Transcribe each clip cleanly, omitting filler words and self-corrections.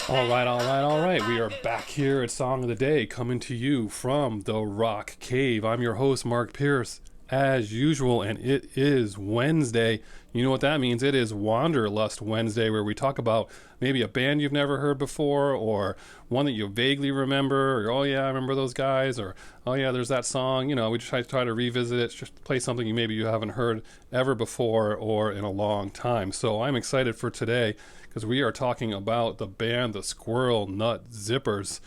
All right. We are back here at Song of the Day, coming to you from the Rock Cave. I'm your host, Mark Pierce, as usual, and it is Wednesday. You know what that means? It is Wanderlust Wednesday, where we talk about maybe a band you've never heard before, or one that you vaguely remember, or, oh yeah, I remember those guys, or, oh yeah, there's that song. You know, we try to revisit it, just play something maybe you haven't heard ever before or in a long time. So I'm excited for today, because we are talking about the band, the Squirrel Nut Zippers.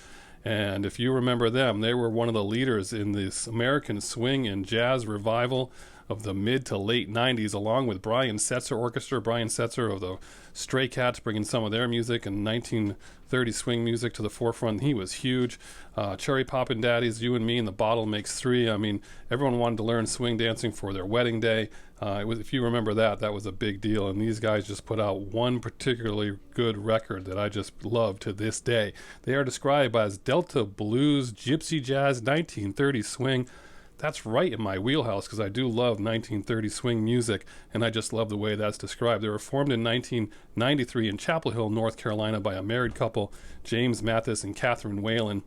And if you remember them, they were one of the leaders in this American swing and jazz revival of the mid to late 90s, along with Brian Setzer Orchestra. Brian Setzer of the Stray Cats, bringing some of their music and 1930 swing music to the forefront. He was huge. Cherry Poppin' Daddies, You and Me and the Bottle Makes Three. I mean, everyone wanted to learn swing dancing for their wedding day. If you remember that was a big deal. And these guys just put out one particularly good record that I just love to this day. They are described as Delta Blues, Gypsy Jazz, 1930 swing. That's right in my wheelhouse, because I do love 1930 swing music, and I just love the way that's described. They were formed in 1993 in Chapel Hill, North Carolina, by a married couple, James Mathis and Catherine Whalen.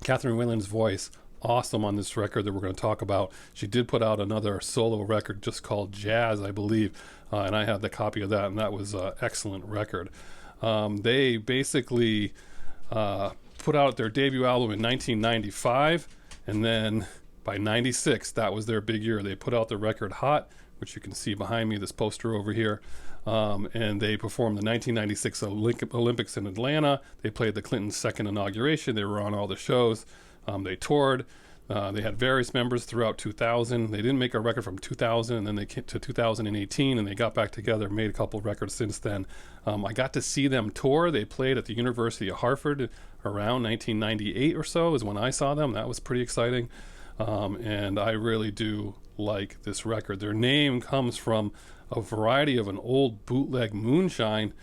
Catherine Whalen's voice, awesome on this record that we're going to talk about. She did put out another solo record just called Jazz, I believe, and I had the copy of that, and that was an excellent record. They basically put out their debut album in 1995, and then by 96, that was their big year. They put out the record Hot, which you can see behind me, this poster over here. And they performed the 1996 Olympics in Atlanta. They played the Clinton's second inauguration. They were on all the shows. They toured. They had various members throughout 2000. They didn't make a record from 2000, and then they came to 2018, and they got back together, made a couple records since then. I got to see them tour. They played at the University of Hartford around 1998 or so is when I saw them. That was pretty exciting. And I really do like this record. Their name comes from a variety of an old bootleg moonshine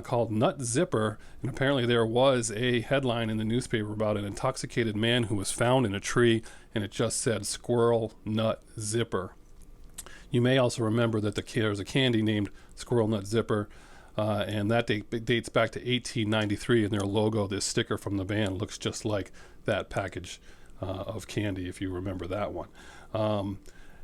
called Nut Zipper, and apparently there was a headline in the newspaper about an intoxicated man who was found in a tree, and it just said Squirrel Nut Zipper. You may also remember that there's a candy named Squirrel Nut Zipper, and that dates back to 1893, and their logo, this sticker from the band, looks just like that package of candy, if you remember that one.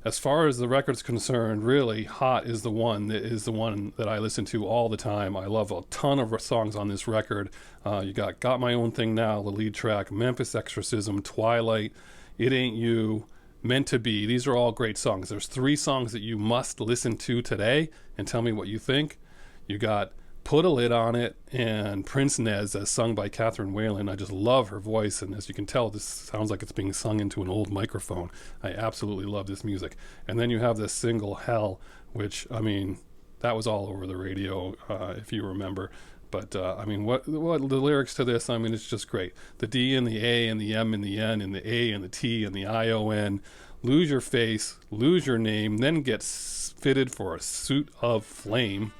As far as the record's concerned, really, Hot is the one that I listen to all the time. I love a ton of songs on this record. You got My Own Thing Now, the lead track, Memphis Exorcism, Twilight, It Ain't You, Meant to Be. These are all great songs. There's 3 songs that you must listen to today and tell me what you think. You got Put a Lid on It and Prince Nez, as sung by Catherine Whalen. I just love her voice, and as you can tell, this sounds like it's being sung into an old microphone. I absolutely love this music. And then you have this single Hell, which, I mean, that was all over the radio, if you remember. But I mean, what the lyrics to this, I mean, it's just great. The D and the A and the M and the N and the A and the T and the ION. Lose your face, lose your name, then get fitted for a suit of flame.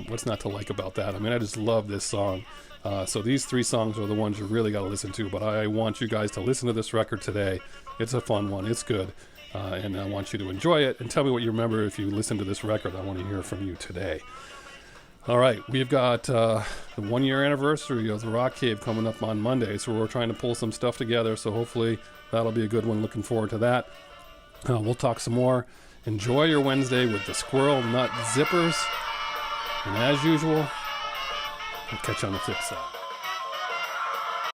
What's not to like about that? I mean, I just love this song. So these 3 songs are the ones you really got to listen to, but I want you guys to listen to this record today. It's a fun one. It's good. And I want you to enjoy it, and tell me what you remember if you listen to this record. I want to hear from you today. All right, we've got the 1-year anniversary of the Rock Cave coming up on Monday, so we're trying to pull some stuff together, so hopefully that'll be a good one. Looking forward to that. We'll talk some more. Enjoy your Wednesday with the Squirrel Nut Zippers. And as usual, I'll catch you on the flip side.